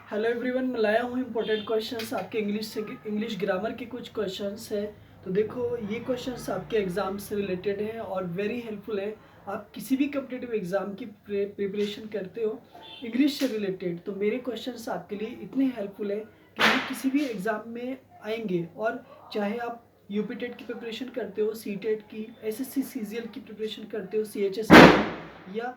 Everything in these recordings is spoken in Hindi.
हेलो एवरीवन, मैं लाया हूँ इम्पोर्टेंट क्वेश्चंस आपके इंग्लिश ग्रामर के कुछ क्वेश्चंस है। तो देखो, ये क्वेश्चंस आपके एग्ज़ाम से रिलेटेड हैं और वेरी हेल्पफुल है। आप किसी भी कॉम्पिटिटिव एग्ज़ाम की प्रिपरेशन करते हो इंग्लिश से रिलेटेड, तो मेरे क्वेश्चंस आपके लिए इतने हेल्पफुल है कि ये किसी भी एग्ज़ाम में आएंगे। और चाहे आप यूपी टेट की प्रिपरेशन करते हो, सी टेट की, एसएससी सीजीएल की प्रिपरेशन करते हो, सीएचएस की, या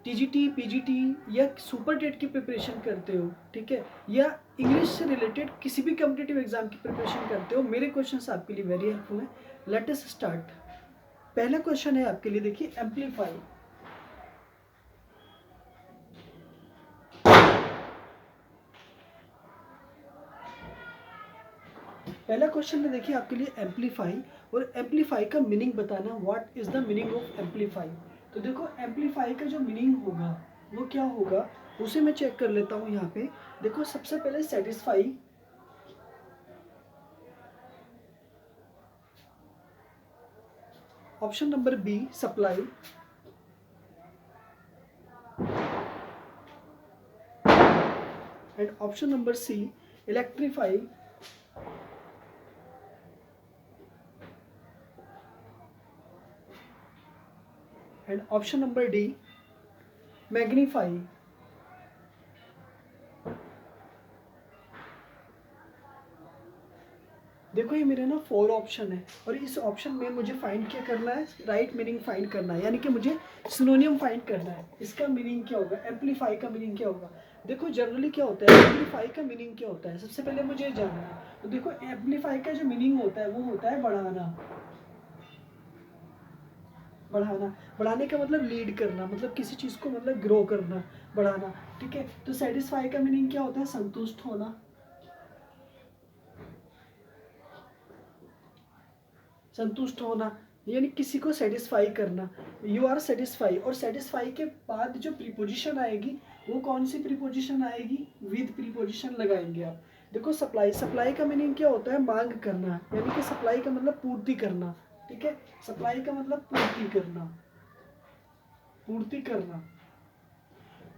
टीजीटी पीजीटी या सुपर टेट की प्रिपरेशन करते हो, ठीक है, या इंग्लिश से रिलेटेड किसी भी कॉम्पिटिटिव एग्जाम की प्रिपरेशन करते हो, मेरे क्वेश्चंस आपके लिए वेरी हेल्पफुल है। Let us start. पहला क्वेश्चन है आपके लिए, देखिए, एम्पलीफाई। पहला क्वेश्चन है, देखिए, आपके लिए एम्पलीफाई, और एम्पलीफाई का मीनिंग बताना। What is the meaning of amplify? तो देखो, एम्पलीफाई का जो मीनिंग होगा वो क्या होगा, उसे मैं चेक कर लेता हूँ यहाँ पे। देखो, सबसे पहले satisfy, option number B supply, and option number C electrify, and option number D magnify. देखो, ये मेरे ना 4 ऑप्शन है, और इस ऑप्शन में मुझे फाइंड क्या करना है, राइट मीनिंग फाइंड करना है, यानी कि मुझे सिनोनियम फाइंड करना है। इसका मीनिंग क्या होगा, एम्पलीफाई का मीनिंग क्या होगा? देखो, जनरली क्या होता है, एम्पलीफाई का मीनिंग क्या होता है, सबसे पहले मुझे जानना है। तो देखो, एम्पलीफाई का जो मीनिंग होता है वो होता है बढ़ाना। बढ़ाना, बढ़ाने का मतलब लीड करना, मतलब किसी चीज़ को मतलब ग्रो करना, बढ़ाना, ठीक है। तो सेटिस्फाई का मीनिंग क्या होता है, संतुष्ट होना, संतुष्ट होना, यानी किसी को सेटिस्फाई करना। यू आर सेटिस्फाई, और सेटिस्फाई के बाद जो प्रीपोजिशन आएगी वो कौन सी प्रीपोजिशन आएगी, विद प्रीपोजिशन लगाएंगे आप। देखो, सप्लाई, सप्लाई का मीनिंग क्या होता है, मांग करना, यानी कि सप्लाई का मतलब पूर्ति करना, ठीक है। सप्लाई का मतलब पूर्ति करना, पूर्ति करना।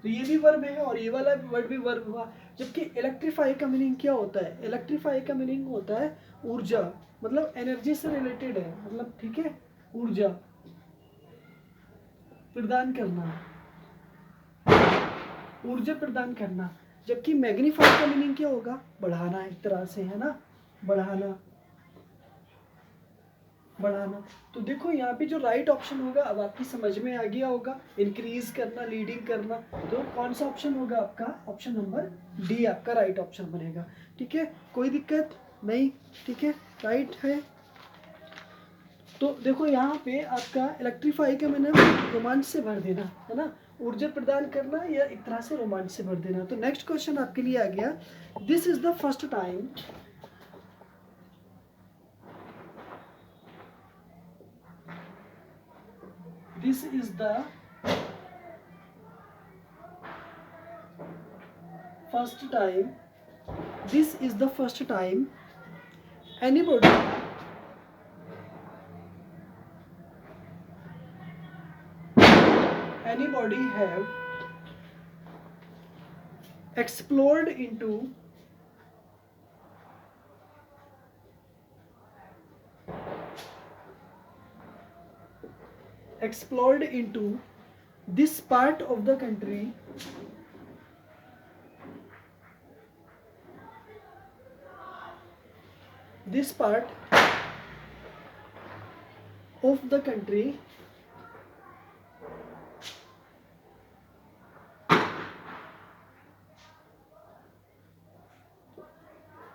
तो ये भी वर्ब है और ये वाला वर्ड भी वर्ब हुआ। जबकि इलेक्ट्रीफाई का मीनिंग क्या होता है, इलेक्ट्रीफाई का मीनिंग होता है ऊर्जा, मतलब एनर्जी से रिलेटेड है, मतलब, ठीक है, ऊर्जा प्रदान करना, ऊर्जा प्रदान करना। जबकि मैग्नीफाई का मीनिंग क्या होगा, बढ़ाना, एक तरह से, है ना, बढ़ाना, बढ़ाना। तो देखो, यहाँ पे जो राइट ऑप्शन होगा, अब आपकी समझ में आ गया होगा, इंक्रीज करना, लीडिंग करना। तो कौन सा ऑप्शन होगा आपका, ऑप्शन नंबर डी आपका राइट ऑप्शन बनेगा, ठीक है। कोई दिक्कत नहीं, ठीक है, राइट है। तो देखो, यहाँ पे आपका इलेक्ट्रीफाई का मैंने रोमांच से भर देना, है ना, ऊर्जा प्रदान करना, या एक तरह से रोमांच से भर देना। तो नेक्स्ट क्वेश्चन आपके लिए आ गया, this is the first time, this is the first time, this is the first time anybody have explored into this part of the country, this part of the country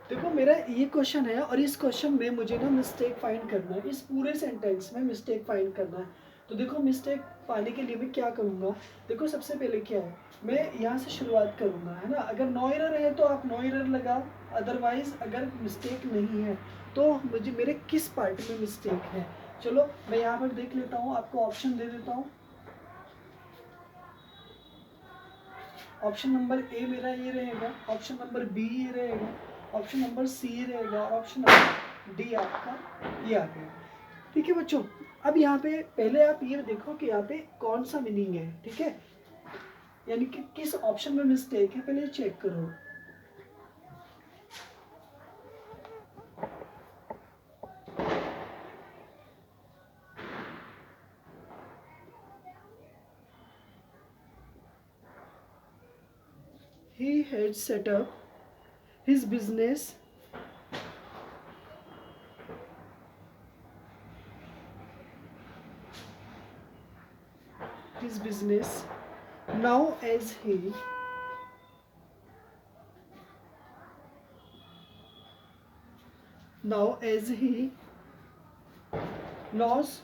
देखो, मेरा ये क्वेश्चन है और इस क्वेश्चन में मुझे ना मिस्टेक फाइंड करना है, इस पूरे सेंटेंस में मिस्टेक फाइंड करना है। तो देखो, मिस्टेक पाने के लिए मैं क्या करूँगा, देखो, सबसे पहले क्या है, मैं यहाँ से शुरुआत करूँगा, है ना। अगर नो एरर है तो आप नो एरर लगाओ, अदरवाइज अगर मिस्टेक नहीं है तो मुझे मेरे किस पार्ट में मिस्टेक है। चलो, मैं यहाँ पर देख लेता हूँ, आपको ऑप्शन दे देता हूँ। ऑप्शन नंबर ए मेरा ये रहेगा, ऑप्शन नंबर बी ये रहेगा, ऑप्शन नंबर सी रहेगा, ऑप्शन नंबर डी आपका ये आ गया, ठीक है बच्चों। अब यहाँ पे पहले आप ये देखो कि यहाँ पे कौन सा मीनिंग है, ठीक है। यानी कि किस ऑप्शन में मिस्टेक है पहले चेक करो। He had set up his business now as he knows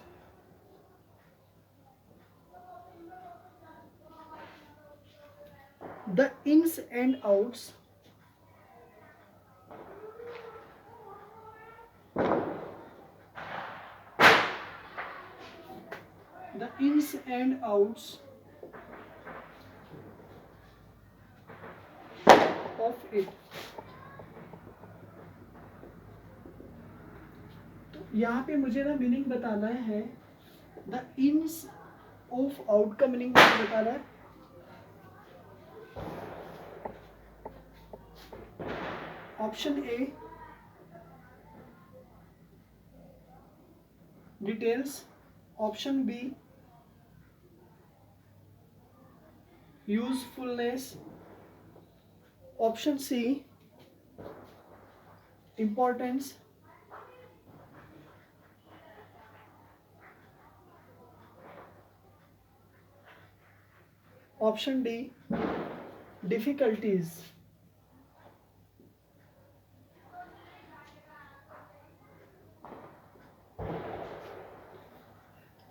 the ins and outs of it। तो यहाँ पे मुझे ना मीनिंग बताना है, द इन्स ऑफ आउट का मीनिंग मुझे बताना है। Option A details, option B usefulness, option C importance, option D difficulties.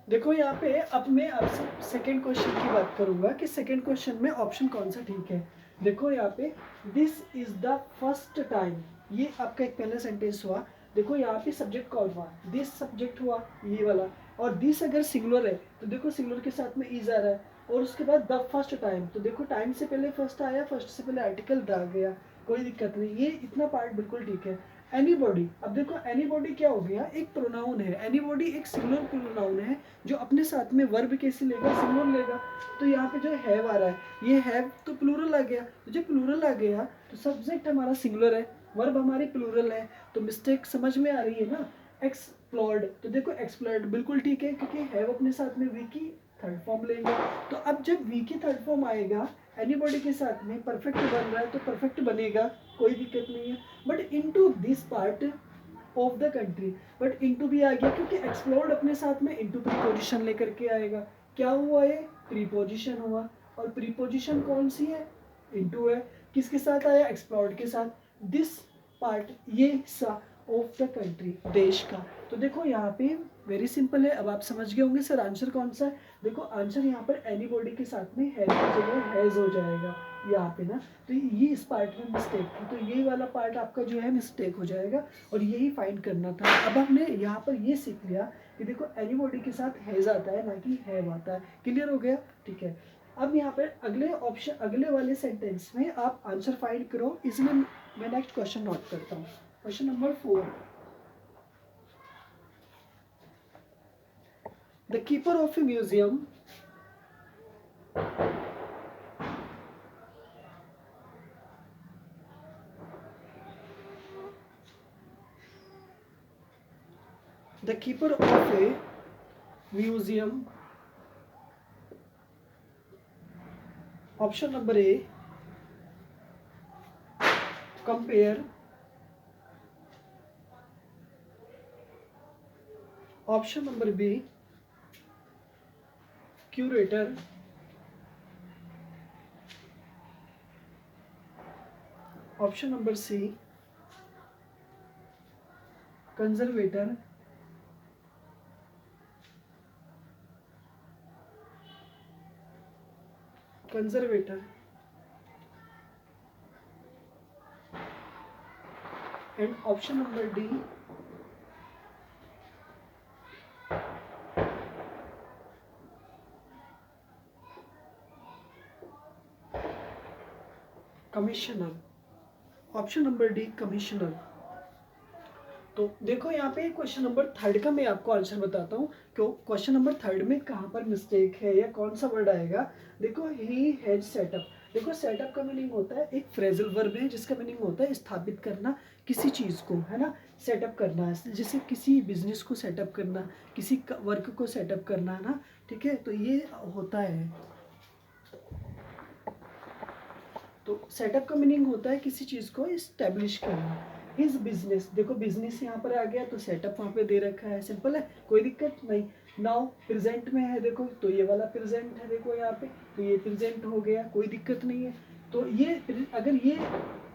देखो यहाँ पे अब मैं आपसे सेकंड क्वेश्चन की बात करूंगा कि सेकंड क्वेश्चन में ऑप्शन कौन सा ठीक है। देखो यहाँ पे this is the first time, ये आपका एक पहला सेंटेंस हुआ। देखो यहाँ पे सब्जेक्ट कौन हुआ, दिस सब्जेक्ट हुआ ये वाला, और दिस अगर सिंगुलर है तो देखो सिंगुलर के साथ में इज आ रहा है, और उसके बाद द फर्स्ट टाइम, तो देखो टाइम से पहले फर्स्ट आया, फर्स्ट से पहले आर्टिकल द गया, कोई दिक्कत नहीं, ये इतना पार्ट बिल्कुल ठीक है। एनीबॉडी, अब देखो एनीबॉडी क्या हो गया, एक प्रोनाउन है, एनीबॉडी एक सिंगुलर प्रोनाउन है जो अपने साथ में वर्ब कैसे लेगा, सिंगुलर लेगा। तो यहाँ पे जो हैव आ रहा है, ये हैव तो प्लूरल आ गया, तो जब प्लूरल आ गया तो सब्जेक्ट हमारा सिंगुलर है, वर्ब हमारी प्लूरल है, तो मिस्टेक समझ में आ रही है ना। एक्सप्लोर्ड, तो देखो एक्सप्लोर्ड बिल्कुल ठीक है क्योंकि हैव अपने साथ में वी की थर्ड फॉर्म लेंगे। तो अब जब वी की थर्ड फॉर्म आएगा एनीबॉडी के साथ में परफेक्ट बन रहा है तो परफेक्ट बनेगा, कोई दिक्कत नहीं है। But into this part of the country, but into भी आ गया क्योंकि एक्सप्लोर्ड अपने साथ में इनटू प्रीपोजिशन लेकर के आएगा। क्या हुआ, ये प्रीपोजिशन हुआ, और प्रीपोजिशन कौन सी है, इनटू है। किसके साथ आया, एक्सप्लोर्ड के साथ। दिस पार्ट, ये हिस्सा ऑफ द कंट्री, देश का। तो देखो यहाँ पे वेरी सिंपल है, अब आप समझ गए होंगे सर आंसर कौन सा है। देखो आंसर यहाँ पर एनीबॉडी के साथ में हैज की जगह हैज हो जाएगा यहाँ पे ना। तो ये इस पार्ट में मिस्टेक थी, तो ये वाला पार्ट आपका जो है मिस्टेक हो जाएगा, और यही फाइंड करना था। अब हमने यहाँ पर ये सीख लिया कि देखो एनीबॉडी के साथ हैज आता है ना कि हैव आता है। क्लियर हो गया, ठीक है। अब यहाँ पर अगले ऑप्शन, अगले वाले सेंटेंस में आप आंसर फाइंड करो, इसलिए मैं नेक्स्ट क्वेश्चन नोट करता हूँ। Question number 4, the keeper of a museum the keeper of a museum, option number A compare, option number B curator, option number C conservator, and option number D commissioner, option number D commissioner। तो देखो यहाँ पे क्वेश्चन नंबर थर्ड का मैं आपको आंसर बताता हूँ। क्यों क्वेश्चन नंबर थर्ड में कहाँ पर मिस्टेक है या कौन सा वर्ड आएगा। देखो ही हैज सेटअप। देखो सेटअप का मीनिंग होता है एक फ्रेजल वर्ब है जिसका मीनिंग होता है स्थापित करना किसी चीज़ को, है ना। सेटअप करना है जैसे किसी बिजनेस को सेटअप करना, किसी वर्क को सेटअप करना, है ना। ठीक है, तो ये होता है। तो सेटअप का मीनिंग होता है किसी चीज़ को इस्टेब्लिश करना। हिज बिजनेस, देखो बिजनेस यहाँ पर आ गया तो सेटअप वहाँ पे दे रखा है, सिंपल है, कोई दिक्कत नहीं। नाउ प्रेजेंट में है, देखो तो ये वाला प्रेजेंट है, देखो यहाँ पे तो ये प्रेजेंट हो गया, कोई दिक्कत नहीं है। तो ये अगर ये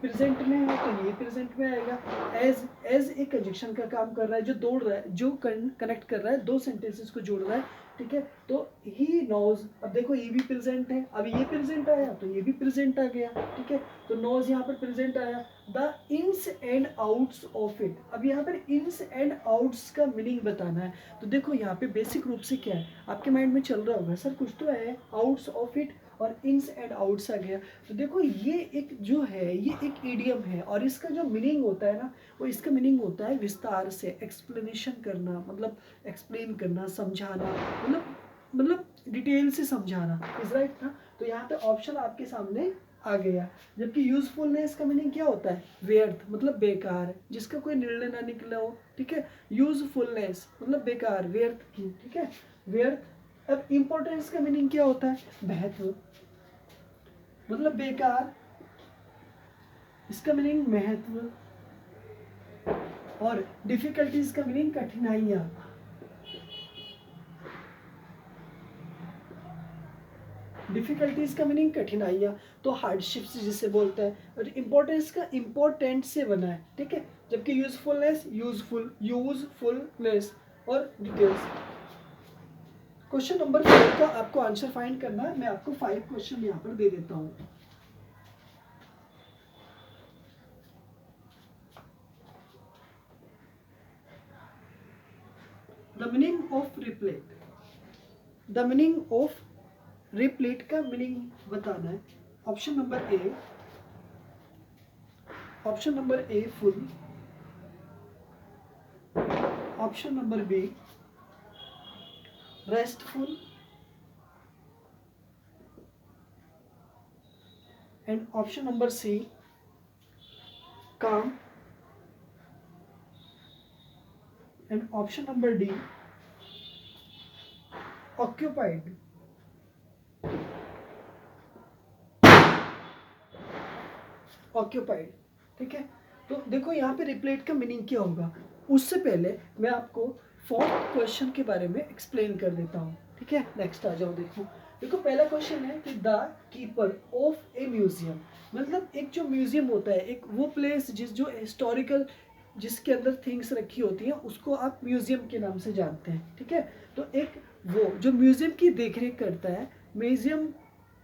प्रेजेंट में है तो ये प्रेजेंट में आएगा। एज एज एक कंजक्शन का काम कर रहा है, जो दौड़ रहा है, जो कनेक्ट कर रहा है, दो सेंटेंसेस को जोड़ रहा है। ठीक है, तो ही नोज, अब देखो ये भी प्रेजेंट है, अब ये प्रेजेंट आया तो ये भी प्रेजेंट आ गया। ठीक है, तो नोज यहाँ पर प्रेजेंट आया। The ins and outs of it, अब यहाँ पर इन्स एंड आउट्स का मीनिंग बताना है। तो देखो यहाँ पे बेसिक रूप से क्या है, आपके माइंड में चल रहा होगा सर कुछ तो है, आउट्स ऑफ इट और इन्स एंड आउट्स आ गया। तो देखो ये एक जो है ये एक ईडियम है और इसका जो मीनिंग होता है ना, वो इसका मीनिंग होता है विस्तार से एक्सप्लेनेशन करना, मतलब एक्सप्लेन करना, समझाना, मतलब डिटेल से समझाना, इज राइट ना। तो यहाँ पे ऑप्शन आपके सामने आ गया। जबकि यूजफुलनेस का मीनिंग क्या होता है, व्यर्थ, मतलब बेकार, जिसका कोई निर्णय ना निकला हो। ठीक है, यूजफुलनेस मतलब बेकार, व्यर्थ की। ठीक है, व्यर्थ। अब इंपॉर्टेंस का मीनिंग क्या होता है, महत्व, मतलब बेकार, इसका मीनिंग महत्व। और डिफिकल्टीज का मीनिंग कठिनाइयाँ। डिफिकल्टीज का मीनिंग कठिनाइयाँ, तो हार्डशिप्स जिसे बोलते हैं। और इम्पोर्टेंस का इम्पोर्टेंट से बना है। ठीक है, जबकि यूजफुलनेस यूजफुल, यूजफुलनेस और डिटेल्स। क्वेश्चन नंबर 4 का आपको आंसर फाइंड करना है। मैं आपको 5 क्वेश्चन यहाँ पर दे देता हूँ। The meaning of replete, the meaning of replete का मीनिंग बताना है। Option number A, option number A full, option number B restful, and option number C calm, and option number D occupied। Occupied. ठीक है, तो देखो यहाँ पे रिप्लेट का मीनिंग क्या होगा। उससे पहले मैं आपको 4th क्वेश्चन के बारे में एक्सप्लेन कर देता हूँ। ठीक है, नेक्स्ट आ जाओ। देखो देखो पहला क्वेश्चन है कि the keeper of A museum, मतलब एक जो म्यूजियम होता है, एक वो प्लेस जिस जो हिस्टोरिकल जिसके अंदर थिंग्स रखी होती हैं उसको आप म्यूजियम के नाम से जानते हैं। ठीक है, तो एक वो जो म्यूजियम की देखरेख करता है, म्यूजियम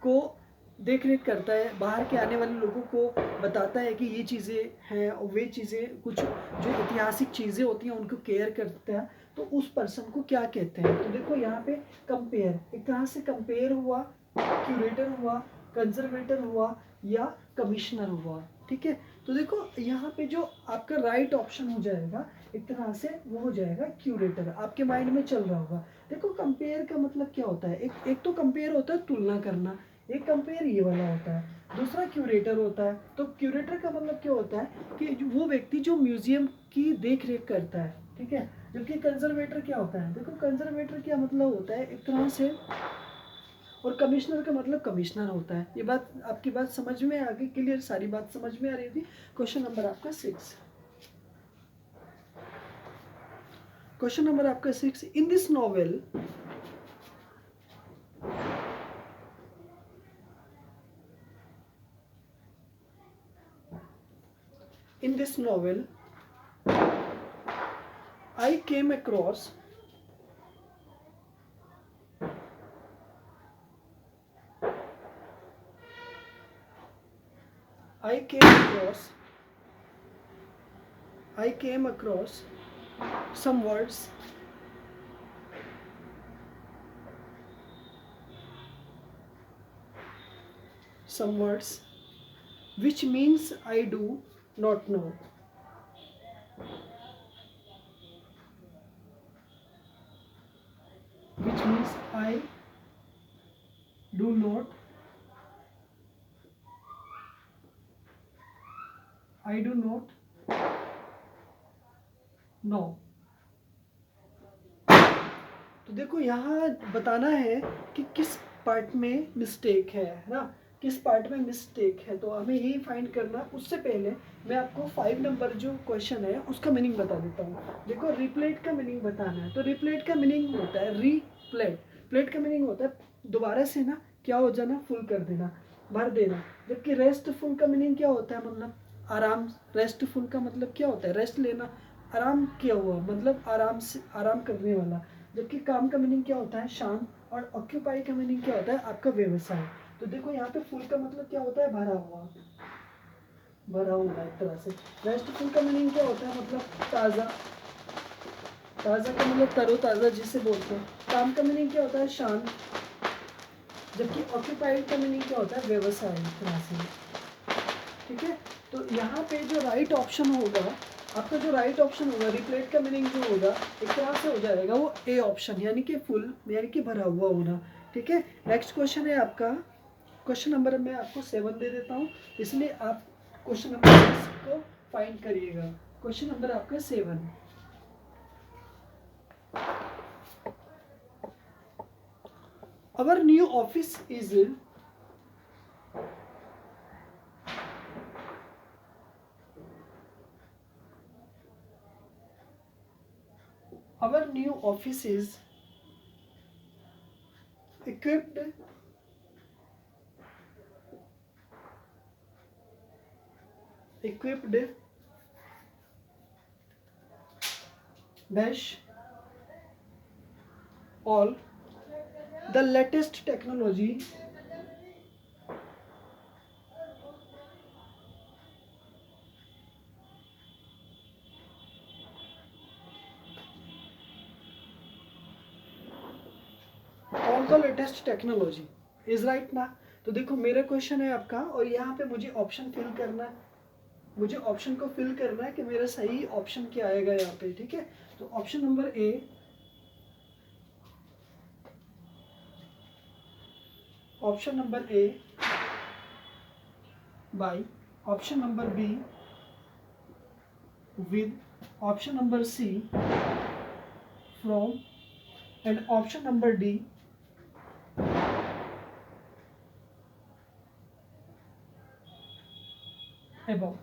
को देख रेख करता है, बाहर के आने वाले लोगों को बताता है कि ये चीज़ें हैं और वे चीज़ें, कुछ जो ऐतिहासिक चीज़ें होती हैं उनको केयर करता है, तो उस पर्सन को क्या कहते हैं। तो देखो यहाँ पे कंपेयर, एक तरह से कंपेयर हुआ, क्यूरेटर हुआ, कंजर्वेटर हुआ या कमिश्नर हुआ। ठीक है, तो देखो यहाँ पे जो आपका राइट ऑप्शन हो जाएगा एक तरह से वो हो जाएगा क्यूरेटर। आपके माइंड में चल रहा होगा। देखो कंपेयर का मतलब क्या होता है, एक तो कंपेयर होता है तुलना करना, एक कंपेयर ये वाला होता है, दूसरा क्यूरेटर होता है। तो क्यूरेटर का मतलब क्या होता है कि वो व्यक्ति जो म्यूजियम की देख रेख करता है। ठीक है, जबकि कंजर्वेटर क्या होता है, देखो कंजर्वेटर क्या मतलब होता है एक तरह से, और कमिश्नर का मतलब कमिश्नर होता है। ये बात आपकी बात समझ में आ गई, क्लियर, सारी बात समझ में आ रही थी। क्वेश्चन नंबर आपका 6, क्वेश्चन नंबर आपका 6, इन this novel in this novel I came across I came across some words which means I do not know. I do not, I do not know. तो देखो यहाँ बताना है कि किस पार्ट में मिस्टेक है ना, किस पार्ट में मिस्टेक है, तो हमें यही फाइंड करना। उससे पहले मैं आपको 5 नंबर जो क्वेश्चन है उसका मीनिंग बता देता हूँ। देखो रिप्लेट का मीनिंग बताना है, तो रिप्लेट का मीनिंग होता है रीप्लेट। प्लेट का मीनिंग होता है दोबारा से ना क्या हो जाना, फुल कर देना, भर देना। जबकि रेस्टफुल का मीनिंग क्या होता है, मतलब आराम। रेस्टफुल का मतलब क्या होता है, रेस्ट लेना, आराम किया हुआ, मतलब आराम से आराम करने वाला। जबकि काम का मीनिंग क्या होता है, शांत। और ऑक्यूपाई का मीनिंग क्या होता है, आपका व्यवसाय। तो देखो यहाँ पे फुल का मतलब क्या होता है, भरा हुआ, भरा हुआ एक तरह से। रेस्टफुल का मीनिंग क्या होता है, मतलब ताज़ा। ताज़ा का मतलब तरोताज़ा जिसे बोलते हैं। काम का मीनिंग क्या होता है, शांत। जबकि ऑक्यूपाइड का मीनिंग क्या होता है, व्यवसाय एक तरह से। ठीक है, तो यहाँ पे जो राइट ऑप्शन होगा, आपका जो राइट ऑप्शन होगा, रिप्लेट का मीनिंग जो होगा एक तरह से हो जाएगा वो ए ऑप्शन, यानी कि फुल, यानी कि भरा हुआ होना। ठीक है, नेक्स्ट क्वेश्चन है आपका, क्वेश्चन नंबर मैं आपको 7 दे देता हूँ, इसलिए आप क्वेश्चन नंबर 6 को फाइंड करिएगा। क्वेश्चन नंबर आपका 7, अवर new office is, our new office is equipped dash all the latest technology all the latest technology is right ना। तो देखो मेरा क्वेश्चन है आपका, और यहाँ पे मुझे ऑप्शन फिल करना है, मुझे ऑप्शन को फिल करना है कि मेरा सही ऑप्शन क्या आएगा यहाँ पे। ठीक है, तो option number A, option number A by, option number B with, option number C from, and option number D above.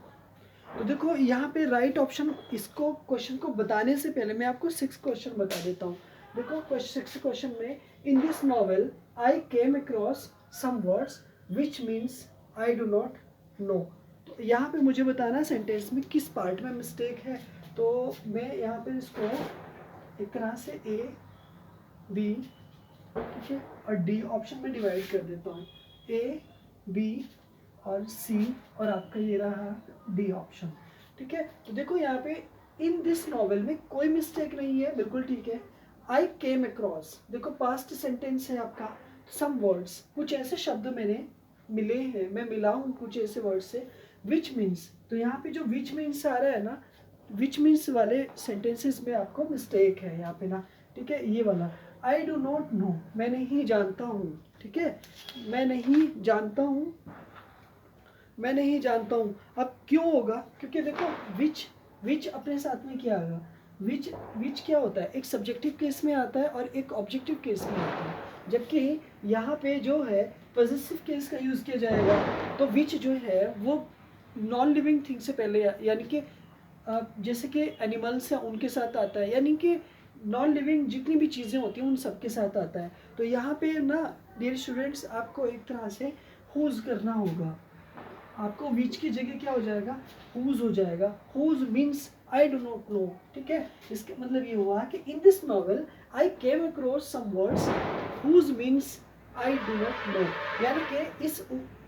तो देखो यहाँ पे राइट ऑप्शन, इसको क्वेश्चन को बताने से पहले मैं आपको 6 क्वेश्चन बता देता हूँ। देखो 6 क्वेश्चन में, in this novel I came across some words which means I do not know. तो यहाँ पे मुझे बताना सेंटेंस में किस पार्ट में मिस्टेक है। तो मैं यहाँ पे इसको एक तरह से ए बी, ठीक है, और डी ऑप्शन में डिवाइड कर देता हूँ, ए बी और सी, और आपका ये रहा डी ऑप्शन। ठीक है, तो देखो यहाँ पे इन दिस नॉवेल में कोई मिस्टेक नहीं है, बिल्कुल ठीक है। आई केम अक्रॉस, देखो पास्ट सेंटेंस है आपका, सम वर्ड्स, कुछ ऐसे शब्द मैंने मिले हैं, मैं मिला हूँ कुछ ऐसे वर्ड से, विच मीन्स। तो यहाँ पे जो विच मीन्स आ रहा है ना, विच मीन्स वाले सेंटेंसेस में आपको मिस्टेक है यहाँ पे ना। ठीक है, ये वाला आई डू नॉट नो, मैं नहीं जानता हूँ। ठीक है, मैं नहीं जानता हूँ, मैं नहीं जानता हूँ। अब क्यों होगा, क्योंकि देखो विच अपने साथ में क्या आएगा, विच क्या होता है, एक सब्जेक्टिव केस में आता है और एक ऑब्जेक्टिव केस में आता है। जबकि यहाँ पे जो है पॉजिटिव केस का यूज़ किया जाएगा, तो विच जो है वो नॉन लिविंग थिंग से पहले, यानी कि जैसे कि एनिमल्स हैं उनके साथ आता है, यानी कि नॉन लिविंग जितनी भी चीज़ें होती हैं उन सब के साथ आता है। तो यहाँ पे ना डियर स्टूडेंट्स, आपको एक तरह से हुज करना होगा, आपको विच की जगह क्या हो जाएगा, हुज हो जाएगा। Whose means I do not know. ठीक है, इसका मतलब ये हुआ कि in this novel I came across some words whose means I do not know, यानी कि इस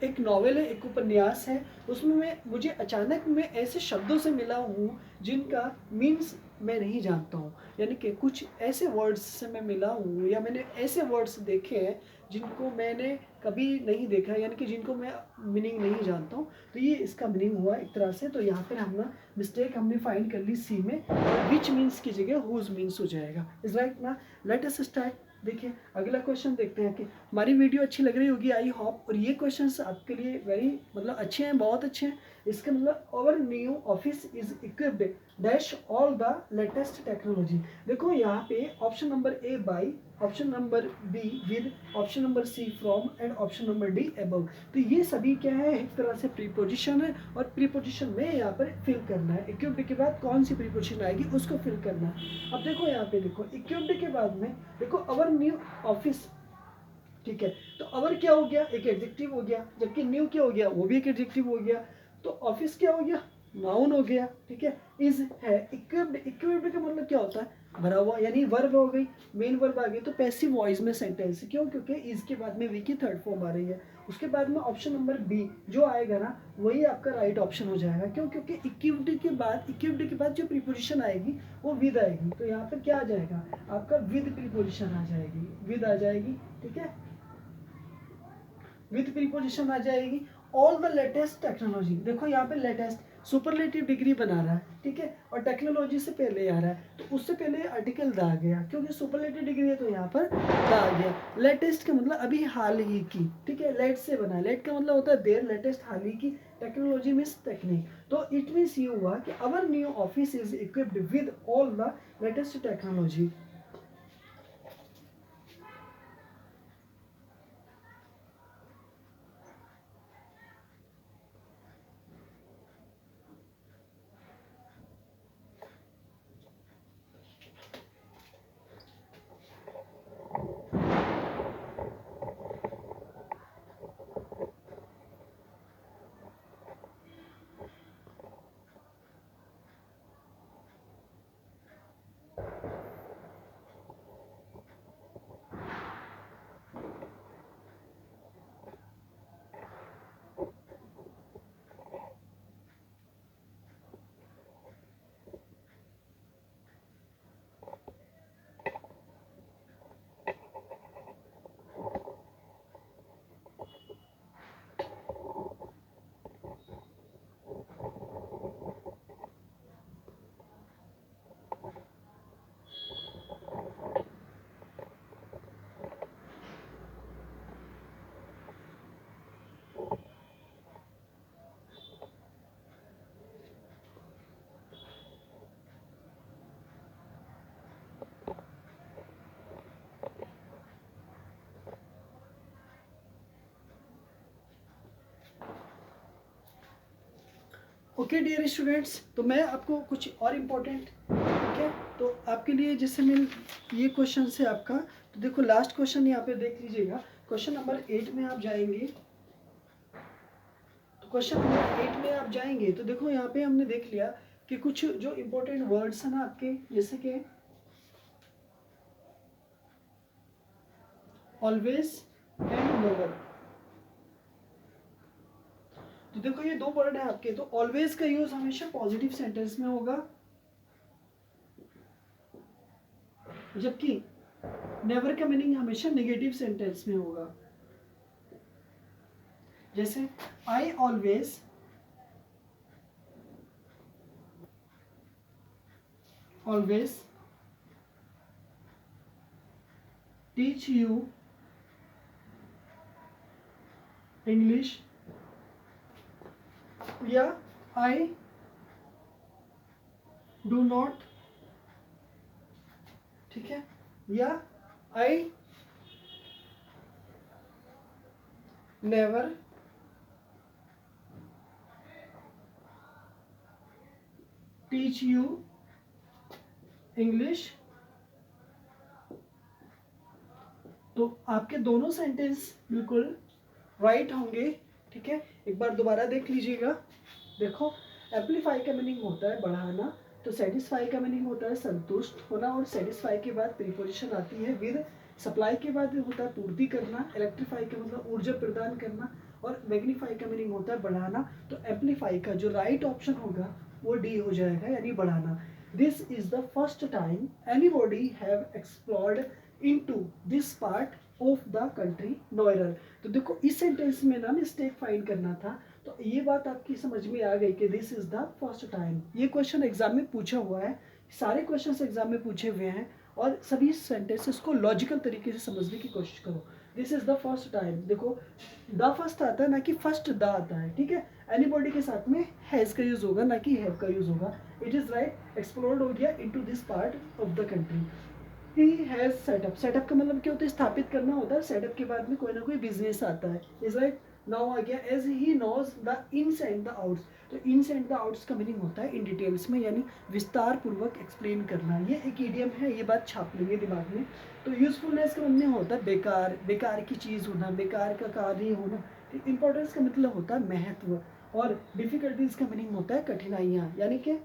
एक नॉवेल है, एक उपन्यास है, उसमें मुझे अचानक मैं ऐसे शब्दों से मिला हूँ जिनका मीन्स मैं नहीं जानता हूँ, यानी कि कुछ ऐसे वर्ड्स से मैं मिला हूँ, या मैंने ऐसे वर्ड्स देखे हैं जिनको मैंने कभी नहीं देखा, यानी कि जिनको मैं मीनिंग नहीं जानता हूँ। तो ये इसका मीनिंग हुआ एक तरह से। तो यहाँ पर हमने मिस्टेक हमने फाइंड कर ली सी में, विच मीन्स की जगह हुज मीन्स हो जाएगा। इज राइट ना। लेट अस स्टार्ट देखिए अगला क्वेश्चन देखते हैं कि हमारी वीडियो अच्छी लग रही होगी आई होप, और ये क्वेश्चंस आपके लिए वेरी मतलब अच्छे हैं, बहुत अच्छे हैं। इसका मतलब our new office is equipped dash all the latest technology. देखो यहाँ पे option number A by, option number B with, option number C from and option number D above. तो ये सभी क्या है, एक तरह से प्रीपोजिशन है, और प्रीपोजिशन में यहाँ पर फिल करना है। इक्विप्ड के बाद कौन सी प्रीपोजिशन आएगी उसको फिल करना है। अब देखो यहाँ पे देखो इक्विप्ड के बाद में देखो अवर न्यू ऑफिस, ठीक है, तो अवर क्या हो गया, एक एडजेक्टिव हो गया, जबकि न्यू क्या हो गया, वो भी एक एडजेक्टिव हो गया। तो ऑफिस क्या हो गया, नाउन हो गया, ठीक है। इज है, इक्विप्ड, इक्विप्ड का मतलब क्या होता है, भरा हुआ, यानी वर्ब हो गई, मेन वर्ब आ गई, तो पैसिव वॉइस में सेंटेंस है। क्यों, क्योंकि इज के बाद में वी की थर्ड फॉर्म आ रही है। उसके बाद में ऑप्शन नंबर बी जो आएगा ना, वही आपका राइट ऑप्शन हो जाएगा। क्यों, क्योंकि इक्विप्ड के बाद जो प्रीपोजिशन आएगी वो विद आएगी। तो यहाँ पर क्या आ जाएगा, आपका विद प्रीपोजिशन आ जाएगी, विद आ जाएगी, ठीक है, विद प्रीपोजिशन आ जाएगी। ऑल द लेटेस्ट टेक्नोलॉजी, देखो यहाँ पे लेटेस्ट सुपरलेटिव डिग्री बना रहा है, ठीक है, और टेक्नोलॉजी से पहले आ रहा है, तो उससे पहले आर्टिकल द आ गया, क्योंकि सुपरलेटिव डिग्री है तो यहाँ पर द आ गया। लेटेस्ट का मतलब अभी हाल ही की, ठीक है, लेट से बना है, लेट का मतलब होता है देर, लेटेस्ट हाल ही की, टेक्नोलॉजी मीन्स टेक्निक। तो इट मीन्स ये हुआ कि our new office is equipped with all the latest technology. Okay dear students, तो मैं आपको कुछ और इम्पोर्टेंट, ठीक है, तो आपके लिए जैसे मैं ये क्वेश्चन है आपका, तो देखो लास्ट क्वेश्चन यहाँ पे देख लीजिएगा, क्वेश्चन नंबर 8 में आप जाएंगे, तो क्वेश्चन नंबर 8 में आप जाएंगे तो देखो यहाँ पे हमने देख लिया कि कुछ जो इम्पोर्टेंट वर्ड्स हैं ना आपके, जैसे कि ऑलवेज एंड नेवर। तो देखो ये दो वर्ड है आपके, तो ऑलवेज का यूज हमेशा पॉजिटिव सेंटेंस में होगा, जबकि नेवर का मीनिंग हमेशा नेगेटिव सेंटेंस में होगा। जैसे I always teach you English, या आई डू नॉट, ठीक है, या I never teach you English. तो आपके दोनों सेंटेंस बिल्कुल राइट होंगे, ठीक है। एक बार दोबारा देख लीजिएगा, देखो एम्पलीफाई का मीनिंग होता है बढ़ाना, तो सेटिस्फाई का मीनिंग होता है संतुष्ट होना, और सेटिस्फाई के बाद प्रीपोजिशन आती है विद। सप्लाई के बाद होता है पूर्ति करना, इलेक्ट्रीफाई का मतलब ऊर्जा प्रदान करना, और मैग्नीफाई का मीनिंग होता है बढ़ाना। तो एम्पलीफाई का जो राइट ऑप्शन होगा वो डी हो जाएगा, यानी बढ़ाना। This is the first time anybody have explored into this part of the country नोएरल। तो देखो इस सेंटेंस में ना मिस्टेक फाइंड करना था, तो ये बात आपकी समझ में आ गई कि this is the first time. ये क्वेश्चन एग्जाम में पूछा हुआ है, सारे क्वेश्चंस एग्जाम में पूछे हुए हैं, और सभी सेंटेंसेस को लॉजिकल तरीके से समझने की कोशिश करो। This is the first time, देखो द फर्स्ट आता है ना कि फर्स्ट द आता है, ठीक है। एनीबॉडी के साथ में हैज़ का यूज होगा ना कि हैव का यूज होगा। इट इज राइट, एक्सप्लोर्ड हो गया into this part of the country. He has setup, setup का मतलब क्या होता है, स्थापित करना होता है। सेटअप के बाद में कोई ना कोई बिजनेस आता है, इज राइट। नाउ आ गया as he knows the ins and the outs. तो इन्स एंड द आउट्स का मीनिंग होता है इन डिटेल्स में, यानी विस्तार पूर्वक एक्सप्लेन करना। ये एक ईडियम है, ये बात छाप लेंगे दिमाग में। तो यूजफुलनेस का मतलब होता है बेकार, बेकार की चीज़ होना, बेकार का कार्य होना। इंपॉर्टेंस का मतलब होता है महत्व, और डिफिकल्टीज का मीनिंग होता है कठिनाइयाँ, यानी कि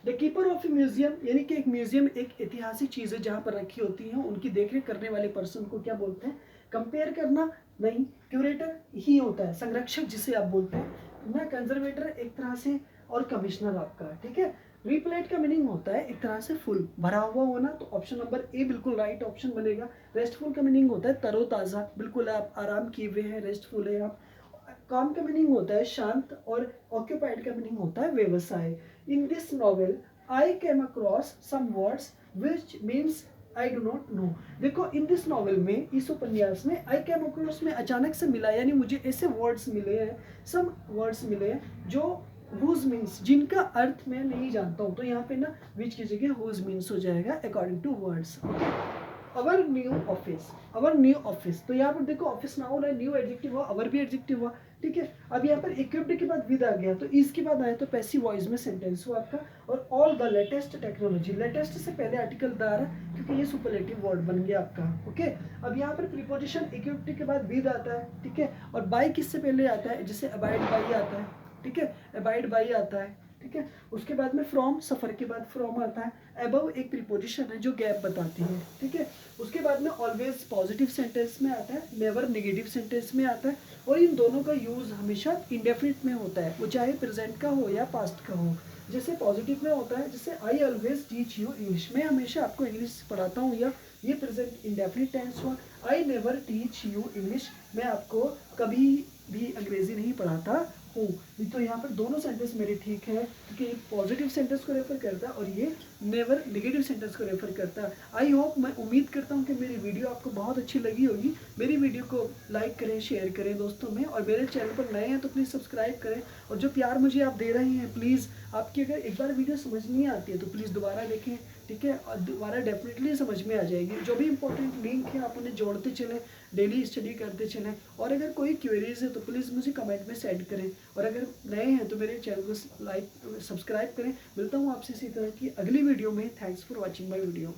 the keeper of A museum, यानी कि एक म्यूजियम एक ऐतिहासिक चीज़ है जहाँ पर रखी होती है, उनकी देखरेख करने वाले पर्सन को क्या बोलते हैं, कंपेयर करना नहीं, क्यूरेटर ही होता है, संरक्षक जिसे आप बोलते हैं ना, कंजर्वेटर एक तरह से, और कमिश्नर आपका, ठीक है। रिप्लेट का मीनिंग होता है एक तरह से फुल, भरा हुआ होना, तो ऑप्शन नंबर ए बिल्कुल राइट ऑप्शन बनेगा। रेस्टफुल का मीनिंग होता है तरोताज़ा, बिल्कुल आप आराम किए हुए हैं, रेस्टफुल है आप। काम का मीनिंग होता है शांत, और ऑक्यूपाइड का मीनिंग होता है व्यवसाय। In this novel I came across some words which means I do not know. देखो इन दिस नॉवेल में, इस उपन्यास में, आई केम अक्रॉस में अचानक से मिला, यानी मुझे ऐसे वर्ड्स मिले हैं, सम वर्ड्स मिले हैं जो हुज मीन्स, जिनका अर्थ मैं नहीं जानता हूँ। तो यहाँ पे ना विच की जगह हुज मीन्स हो जाएगा according to words. Our new office, our new office, तो यहाँ पर देखो ऑफिस नाउन है, न्यू एडजेक्टिव हुआ, अवर भी एडजेक्टिव हुआ, ठीक है। अब यहाँ पर इक्विप्ड के बाद विद आ गया, तो इसके बाद आया तो पैसिव वॉइस में सेंटेंस हुआ आपका। और all the latest technology, latest से पहले आर्टिकल द आ रहा है क्योंकि ये सुपरलेटिव वर्ड बन गया आपका, ओके। अब यहाँ पर प्रीपोजिशन इक्विप्ड के बाद विद आता है, ठीक है। और बाय किससे पहले आता है, जैसे अबाइड बाई आता है, ठीक है, अबाइड बाई आता है, ठीक है। उसके बाद में फ्रॉम, सफ़र के बाद फ्रॉम आता है। अबव एक प्रीपोजिशन है जो गैप बताती है, ठीक है। उसके बाद में ऑलवेज पॉजिटिव सेंटेंस में आता है, नेवर नेगेटिव सेंटेंस में आता है। और इन दोनों का यूज़ हमेशा इंडेफिनिट में होता है, वो चाहे प्रेजेंट का हो या पास्ट का हो। जैसे पॉजिटिव में होता है, जैसे I always teach you English, मैं हमेशा आपको इंग्लिश पढ़ाता हूँ, या ये प्रेजेंट इंडेफिनिट टेंस हुआ। I never teach you English, मैं आपको कभी भी अंग्रेजी नहीं पढ़ाता हूँ। तो यहाँ पर दोनों सेंटेंस मेरे ठीक है, क्योंकि ये पॉजिटिव सेंटेंस को रेफर करता है और ये नेवर नेगेटिव सेंटेंस को रेफर करता है। आई होप, मैं उम्मीद करता हूँ कि मेरी वीडियो आपको बहुत अच्छी लगी होगी। मेरी वीडियो को लाइक करें, शेयर करें दोस्तों में, और मेरे चैनल पर नए हैं तो प्लीज़ सब्सक्राइब करें। और जो प्यार मुझे आप दे रहे हैं, प्लीज़, आपकी अगर एक बार वीडियो समझ नहीं आती है तो प्लीज़ दोबारा देखें, ठीक है, और दोबारा डेफिनेटली समझ में आ जाएगी। जो भी इंपॉर्टेंट लिंक है आप उन्हें जोड़ते चलें, डेली स्टडी करते चलें। और अगर कोई क्वेरीज है तो प्लीज़ मुझे कमेंट में सेंड करें। और अगर नए हैं तो मेरे चैनल को लाइक सब्सक्राइब करें। मिलता हूँ आपसे इसी तरह की अगली वीडियो में। Thanks for watching my video.